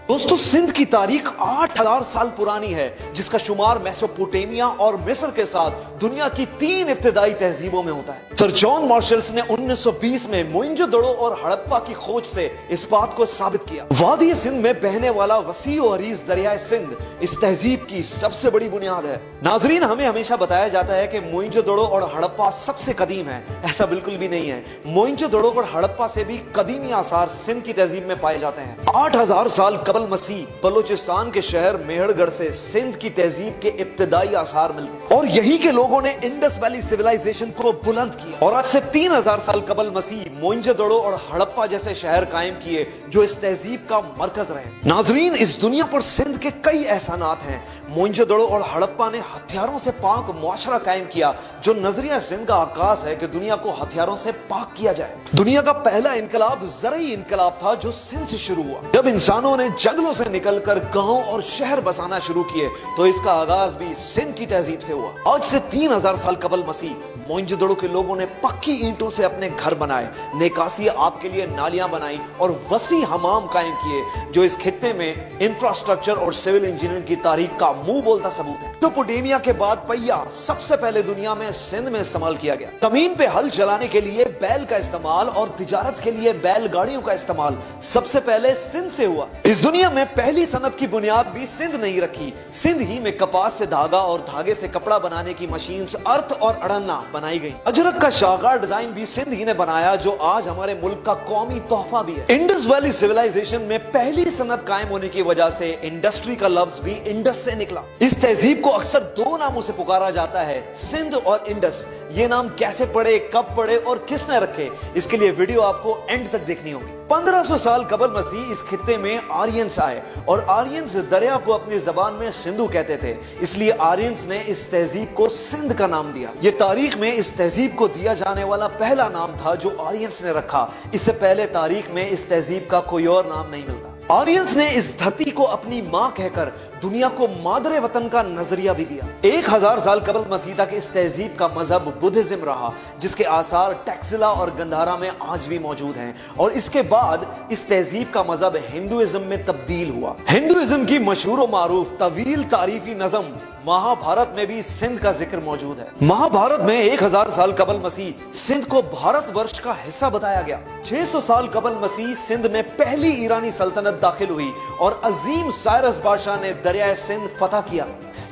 दोस्तों, सिंध की तारीख 8000 साल पुरानी है, जिसका शुमार मेसोपोटामिया और मिस्र के साथ दुनिया की 3 इब्तिदाई तहजीबों में होता है। सर जॉन मार्शल्स ने 1920 में मोइंजोदड़ो और हड़प्पा की खोज से इस बात को साबित किया। वादी सिंध में बहने वाला वसी और अरीज दरियाए सिंध इस तहजीब की सबसे बड़ी बुनियाद है। नाजरीन, हमें हमेशा बताया जाता है कि मोइंजोदड़ो और हड़प्पा सबसे कदीम है। ऐसा बिल्कुल भी नहीं है। मोइंजोदड़ो और हड़प्पा से भी कदीमी आसार सिंध की तहजीब में पाए जाते हैं। 8000 साल कबल मसीह बलूचिस्तान के शहर मेहरगढ़ से सिंध की तहजीब के इब्तिदाई आसार मिलते हैं और यहीं के लोगों ने इंडस वैली सिविलाइजेशन को बुलंद किया और आज से 3000 साल कबल मसीह मोइंजोदड़ो और हड़प्पा जैसे शहर कायम किए जो इस तहजीब का मरकज रहे। नाजरीन, इस दुनिया पर सिंध के कई एहसानात हैं। मोइंजोदड़ो और हड़प्पा ने हथियारों से पाक मुआशरा कायम किया, जो नजरिया सिंध का आकाश है कि दुनिया को हथियारों से पाक किया जाए। दुनिया का पहला इनकलाब ज़रई इनकलाब था जो सिंध से शुरू हुआ। जब इंसानों ने जंगलों से निकलकर गांव और शहर बसाना शुरू किए तो इसका आगाज भी सिंध की तहजीब से हुआ। आज से 3000 साल कबल मसीह मोइंजोदड़ो के लोगों ने पक्की ईंटों से अपने घर बनाए, नेकासी आप के लिए नालियां बनाई और वसी हमाम कायम किए, जो इस खित्ते में इंफ्रास्ट्रक्चर और सिविल इंजीनियरिंग की तारीख का मुंह बोलता सबूत है। मेसोपोटामिया के बाद पहिया सबसे पहले दुनिया में सिंध में इस्तेमाल किया गया। जमीन पे हल चलाने के लिए बैल का इस्तेमाल और तिजारत के लिए बैलगाड़ियों का इस्तेमाल सबसे पहले सिंध से हुआ। इस दुनिया में पहली सनत की बुनियाद भी सिंध नहीं रखी। सिंध ही में कपास से धागा और धागे से कपड़ा बनाने की मशीन अर्थ और अड़न्ना बनाई गई। अजरक का शाहकार डिजाइन भी सिंध ही ने बनाया, जो आज हमारे मुल्क का कौमी तोहफा भी है। इंडस वैली सिविलाइजेशन में पहली सनत कायम होने की वजह से इंडस्ट्री का लफ्ज भी इंडस से निकला। इस तहजीब को अक्सर 2 नामों से पुकारा जाता है, सिंध और इंडस। ये नाम कैसे पड़े, कब पड़े और किसने रखे, इसके लिए वीडियो आपको एंड तक देखनी होगी। 1500 साल कबल मसीह इस खित्ते में आर्यंस आए और आर्यंस दरिया को अपनी जबान में सिंधु कहते थे, इसलिए आर्यंस ने इस तहजीब को सिंध का नाम दिया। ये तारीख में इस तहजीब को दिया जाने वाला पहला नाम था जो आर्यंस ने रखा। इससे पहले तारीख में इस तहजीब का कोई और नाम नहीं मिलता। आर्यंस ने इस धरती को अपनी मां कहकर दुनिया को मादरे वतन का नजरिया भी दिया। 1000 साल कबल मसीह तक इस तहजीब का मजहब बुद्धिज्म रहा, जिसके आसार टैक्सिला और गंधारा में आज भी मौजूद हैं। और इसके बाद इस तहजीब का मजहब हिंदुइज्म में तब्दील हुआ। हिंदुइज्म की मशहूर और मारूफ तवील तारीफी नज़म महाभारत में भी सिंध का जिक्र मौजूद है। महाभारत में 1000 साल कबल मसीह सिंध को भारतवर्ष का हिस्सा बताया गया। 600 साल कबल मसीह सिंध में पहली ईरानी सल्तनत दाखिल हुई और अजीम साइरस बादशाह ने दरियाए सिंध फतह किया।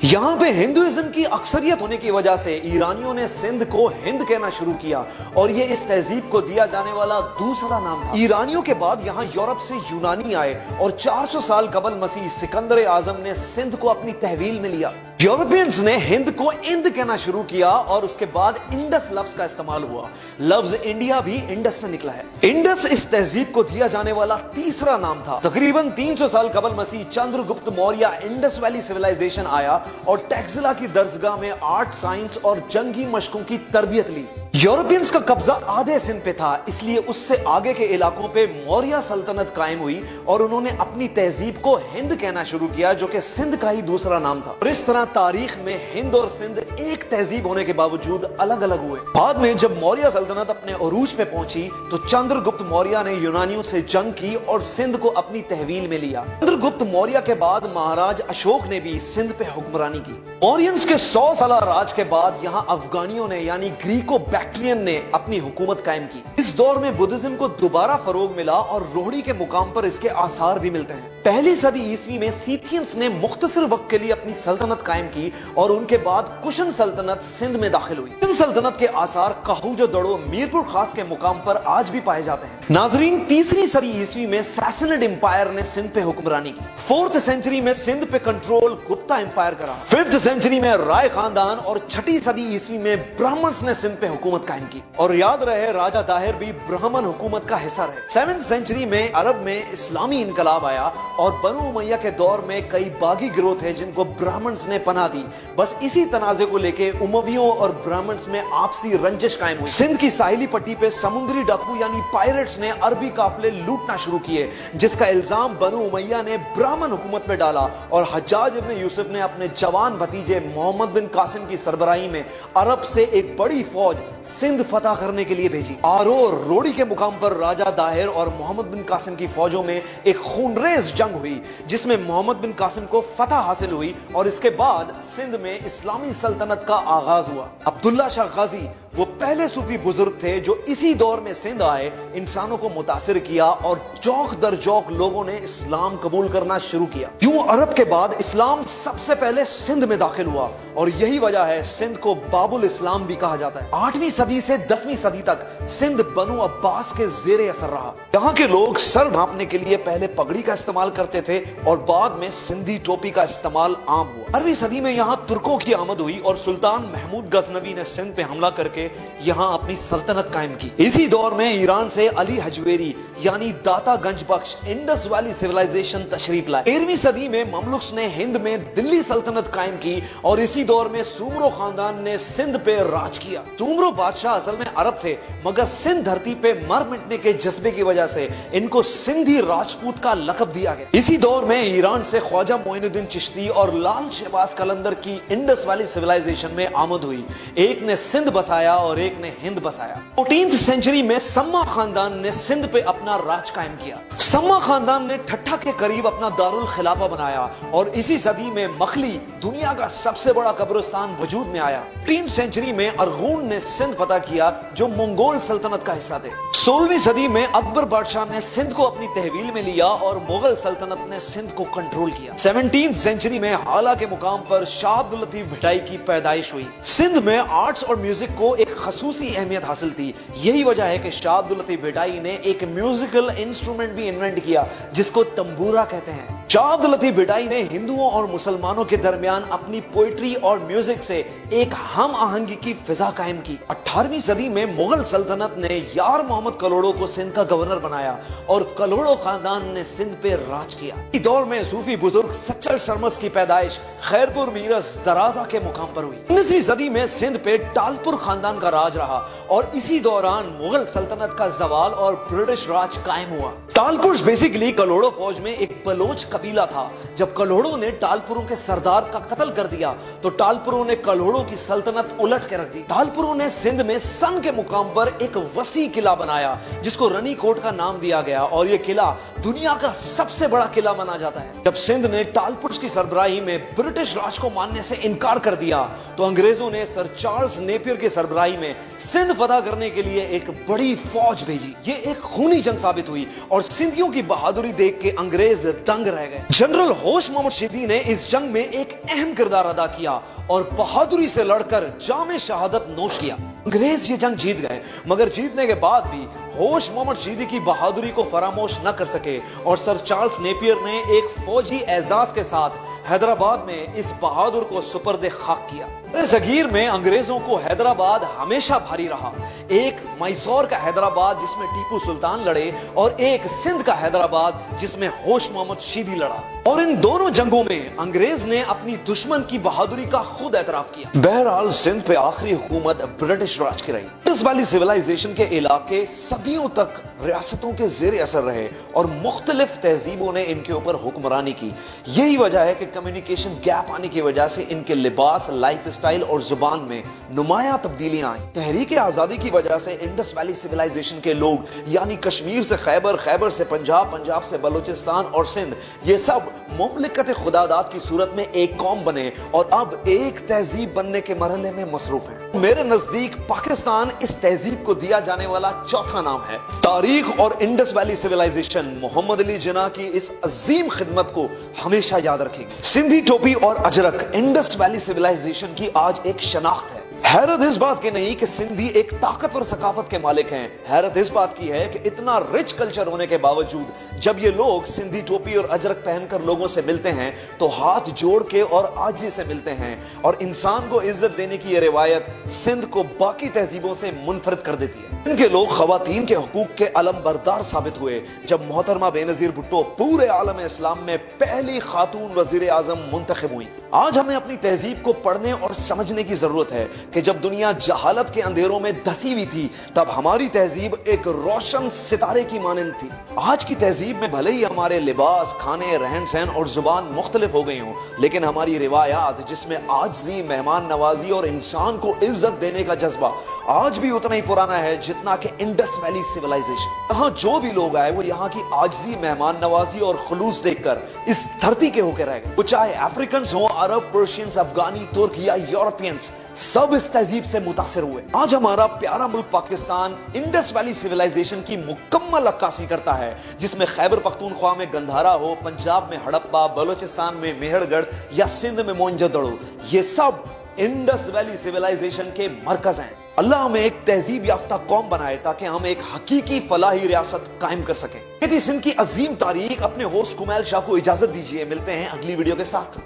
यहाँ पे हिंदुइज्म की अक्सरियत होने की वजह से ईरानियों ने सिंध को हिंद कहना शुरू किया और ये इस तहजीब को दिया जाने वाला दूसरा नाम था। ईरानियों के बाद यहाँ यूरोप से यूनानी आए और 400 साल कबल मसीह सिकंदर आजम ने सिंध को अपनी तहवील में लिया। यूरोपियंस ने हिंद को इंद कहना शुरू किया और उसके बाद इंडस लफ्ज का इस्तेमाल हुआ। लफ्ज इंडिया भी इंडस से निकला है। इंडस इस तहजीब को दिया जाने वाला तीसरा नाम था। तकरीबन 300 साल कबल मसीह Chandragupta Maurya Indus valley civilisation आया और टैक्सिला की दरसगाह में आर्ट, साइंस और जंगी मशकों की तरबियत ली। यूरोपियंस का कब्जा आधे सिंध पे था, इसलिए उससे आगे के इलाकों पे मौर्य सल्तनत कायम हुई और उन्होंने अपनी तहजीब को हिंद कहना शुरू किया, जो कि सिंध का ही दूसरा नाम था। और इस तरह तारीख में हिंद और सिंध एक तहजीब होने के बावजूद अलग अलग हुए। बाद में जब मौर्य सल्तनत अपने अरूज पे पहुंची तो चंद्रगुप्त मौर्य ने यूनानियों से जंग की और सिंध को अपनी तहवील में लिया। चंद्रगुप्त मौर्य के बाद महाराज अशोक ने भी सिंध पे हुक्मरानी की। मौर्यंस के 100 साल राज के बाद यहाँ अफगानियों ने यानी ग्रीको बैक्ट्रियन ने अपनी हुकूमत कायम की। इस दौर में बुद्धिज्म को दोबारा फरोग मिला और रोहड़ी के मुकाम पर इसके आसार भी मिलते हैं। पहली सदी ईस्वी में सीथियंस ने मुख्तसर वक्त के लिए अपनी सल्तनत कायम की और उनके बाद कुशन सल्तनत सिंध में दाखिल हुई। कुशन सल्तनत के आसार कहूजोदड़ो मीरपुर खास के मुकाम पर आज भी पाए जाते हैं। नाजरीन, 3री सदी ईस्वी में सैसनिड एम्पायर ने सिंध पे हुक्मरानी की। 4th सेंचुरी में सिंध पे कंट्रोल गुप्ता एम्पायर करा। 5th सेंचुरी में राय खानदान और 6ठी सदी ईस्वी में ब्राह्मण्स ने सिंध पे हुकूमत कायम की। और याद रहे, राजा दाहिर भी ब्राह्मण हुकूमत का हिस्सा रहे। 7th सेंचुरी में अरब में इस्लामी इनकलाब आया और बनु उमैया के दौर में कई बागी गिरोह थे जिनको ब्राह्मण्स ने पनाह दी। बस इसी तनाजे को लेके उमवियों और ब्राह्मण्स में आपसी रंजिश कायम हुई। सिंध की साहिली पट्टी पे समुद्री डाकू यानी पायरेट्स ने अरबी काफिले लूटना शुरू किए, जिसका इल्जाम बनु उमैया ने ब्राह्मण हुकूमत में डाला और हज्जाज इब्न यूसुफ ने अपने जवान भतीजे मोहम्मद बिन कासिम की सरबराही में अरब से एक बड़ी फौज सिंध फतह करने के लिए भेजी। आरो और रोड़ी के मुकाम पर राजा दाहिर और मोहम्मद बिन कासिम की फौजों में एक खूनरेज जंग हुई, जिसमें मोहम्मद बिन कासिम को फतह हासिल हुई और इसके बाद सिंध में इस्लामी सल्तनत का आगाज हुआ। अब्दुल्ला शाह गाजी वो पहले सूफी बुजुर्ग थे जो इसी दौर में सिंध आए, इंसानों को मुतासिर किया और चौक दर चौक लोगों ने इस्लाम कबूल करना शुरू किया। यूं अरब के बाद इस्लाम सबसे पहले सिंध में दाखिल हुआ और यही वजह है सिंध को बाबुल इस्लाम भी कहा जाता है। 8वीं सदी से 10वीं सदी तक सिंध बनु अब्बास के जेरे असर रहा। यहाँ के लोग सर ढांपने के लिए पहले पगड़ी का इस्तेमाल करते थे और बाद में सिंधी टोपी का इस्तेमाल आम हुआ। 8वीं सदी में यहाँ तुर्कों की आमद हुई और सुल्तान महमूद गजनवी ने सिंध पे हमला करके यहाँ अपनी सल्तनत कायम की। इसी दौर में ईरान से अली हजवेरी यानी दाता गंज बख्श इंडस वैली सिविलाइजेशन तशरीफ लाए। 13वीं सदी में ममलुक्स ने हिंद में दिल्ली सल्तनत कायम की और इसी दौर में सुमरो खानदान ने सिंध पे राज किया। सुमरो बादशाह असल में अरब थे, मगर सिंध धरती पे मर मिटने के जज्बे की वजह से इनको सिंधी राजपूत का लक़ब दिया गया। इसी दौर में ईरान से ख्वाजा मोइनुद्दीन चिश्ती और लाल शहबाज कलंदर की इंडस वैली सिविलाइजेशन में आमद हुई। एक ने सिंध बसाया और एक ने हिंद बसाया। 14वीं सेंचुरी में सम्मा खानदान ने सिंध पे अपना राज कायम किया। सम्मा खानदान ने ठट्ठा के करीब अपना दारुल खिलाफा बनाया और इसी सदी में मखली दुनिया का सबसे बड़ा कब्रिस्तान वजूद में आया। 15वीं सेंचुरी में अरगून ने सिंध फतह किया जो मंगोल सल्तनत का हिस्सा थे। 16वीं सदी में अकबर बादशाह ने सिंध को अपनी तहवील में लिया और मुगल सल्तनत ने सिंध को कंट्रोल किया। 17वीं सेंचुरी में हाला के मुकाम पर शाह अब्दुल लतीफ भिटाई की पैदाइश हुई। सिंध में आर्ट्स और म्यूजिक को एक खसूसी अहमियत हासिल थी। यही वजह है कि शाह अब्दुल लतीफ भिटाई ने एक म्यूजिकल इंस्ट्रूमेंट भी इन्वेंट किया जिसको तंबूरा कहते हैं। शाह अब्दुल लतीफ भिटाई ने हिंदुओं और मुसलमानों के दरमियान अपनी पोइट्री और म्यूजिक से एक हम आहंगी की फिजा कायम की। 18वीं सदी में मुगल सल्तनत ने यार मोहम्मद कलोड़ो को सिंध का गवर्नर बनाया और कलोड़ो खानदान ने सिंध पे राज किया। इस दौर में सूफी बुजुर्ग सच्चल शर्मस की पैदाइश खैरपुर मीरस दराजा के मुकाम पर हुई। 19वीं सदी में सिंध पे टालपुर खानदान का राज रहा और इसी दौरान मुगल सल्तनत का जवाल और ब्रिटिश राज कायम हुआ। टालपुर बेसिकली कलोड़ो फौज में एक बलोच कबीला था। जब कलोड़ो ने टालपुरों के सरदार का कत्ल कर दिया तो टालपुरों ने कलोड़ो की सल्तनत उलट के रख दी। टालपुरों ने सिंध में सन के मुकाम पर एक वसी किला बनाया जिसको रनी कोट का नाम दिया गया और यह किला दुनिया का सबसे बड़ा किला माना जाता है। जब सिंध ने टालपुर की सरबराही में ब्रिटिश राज को मानने से इनकार कर दिया तो अंग्रेजों ने सर चार्ल्स नेपियर की सरबराही में सिंध फतह करने के लिए एक बड़ी फौज भेजी। ये एक खूनी जंग साबित हुई और सिंधियों की बहादुरी देख के अंग्रेज दंग रह गए। जनरल होश मोहम्मद शीदी ने इस जंग में एक अहम किरदार अदा किया और बहादुरी से लड़कर जामे शहादत नोश किया। अंग्रेज ये जंग जीत गए, मगर जीतने के बाद भी होश मोहम्मद शीदी की बहादुरी को फरामोश न कर सके और सर चार्ल्स नेपियर ने एक फौजी एजाज के साथ हैदराबाद में इस बहादुर को सुपर्द खाक किया। जगीर में अंग्रेजों को हैदराबाद हमेशा भारी रहा। एक मैसूर का हैदराबाद जिसमें टीपू सुल्तान लड़े और एक सिंध का हैदराबाद जिसमें होश मोहम्मद शीदी लड़ा और इन दोनों जंगों में अंग्रेज ने अपनी दुश्मन की बहादुरी का खुद एतराफ किया। बहरहाल सिंध पे आखिरी हुकूमत ब्रिटिश राज की रही। इंडस वैली सिविलाइजेशन के इलाके सदियों तक रियासतों के जेर असर रहे और मुख्तलिफ तहजीबों ने इनके ऊपर हुक्मरानी की। यही वजह है कि कम्युनिकेशन गैप आने की वजह से इनके लिबास, लाइफ स्टाइल और जुबान में नुमाया तब्दीलियां आई। तहरीक आजादी की वजह से इंडस वैली सिविलाइजेशन के लोग यानी कश्मीर से खैबर, खैबर से पंजाब, पंजाब से बलूचिस्तान और सिंध, ये सब मुमलिकत खुदादात की सूरत में एक कौम बने और अब एक तहजीब बनने के मरहले में मसरूफ हैं। मेरे नजदीक पाकिस्तान इस तहजीब को दिया जाने वाला चौथा नाम है। तारीख और Indus valley civilisation Mohammad Ali Jinnah की इस अजीम खिदमत को हमेशा याद रखेगी। सिंधी टोपी और अजरक इंडस वैली सिविलाइजेशन की आज एक शनाख्त है। हैरत इस बात की नहीं कि सिंधी एक ताकतवर सकाफत के मालिक हैं, हैरत इस बात की है कि इतना रिच कल्चर होने के बावजूद जब ये लोग सिंधी टोपी और अजरक पहनकर लोगों से मिलते हैं तो हाथ जोड़ के और आजी से मिलते हैं, और इंसान को इज्जत देने की ये रिवायत सिंध को बाकी तहजीबों से मुनफरिद कर देती है। इनके लोग खवातीन के हुकूक के अलम बरदार साबित हुए जब मोहतरमा बेनजीर भुट्टो पूरे आलम इस्लाम में पहली खातून वजीर आजम मुंतखब हुई। आज हमें अपनी तहजीब को पढ़ने और समझने की जरूरत है कि जब दुनिया जहालत के अंधेरों में धसी हुई थी तब हमारी तहजीब एक रोशन सितारे की मानंद थी। आज की तहजीब में भले ही हमारे लिबास, खाने, रहन सहन और जुबान मुख्तलिफ हो गई हों, लेकिन हमारी रिवायात जिसमें आजिज़ी, मेहमान नवाजी और इंसान को इज्जत देने का जज्बा आज भी उतना ही पुराना है जितना कि इंडस वैली सिविलाइजेशन। यहाँ जो भी लोग आए वो यहाँ की आजिज़ी, मेहमान नवाजी और खुलूस देखकर इस धरती के होकर रह गए। वो चाहे अफ्रीकन हो, अरब, पर्शियंस, अफगानी, तुर्क या यूरोपियंस, सब इस तहजीब से मुतासिर हुए। आज हमारा प्यारा मुल्क पाकिस्तान इंडस वैली सिविलाइजेशन की मुकम्मल अक्कासी करता है, जिसमें खैबर पख्तूनख्वा में गंधारा हो, पंजाब में हड़प्पा, बलोचिस्तान में मेहरगढ़ या सिंध में मोइंजोदड़ो, ये सब इंडस वैली सिविलाइजेशन के मरकज हैं। अल्लाह हमें एक तहजीब याफ्ता कौम बनाए ताकि हम एक हकीकी फलाही रियासत कायम कर सकें। सिंध की अजीम तारीख अपने होस्ट कुमैल शाह को इजाजत दीजिए। मिलते हैं अगली वीडियो के साथ।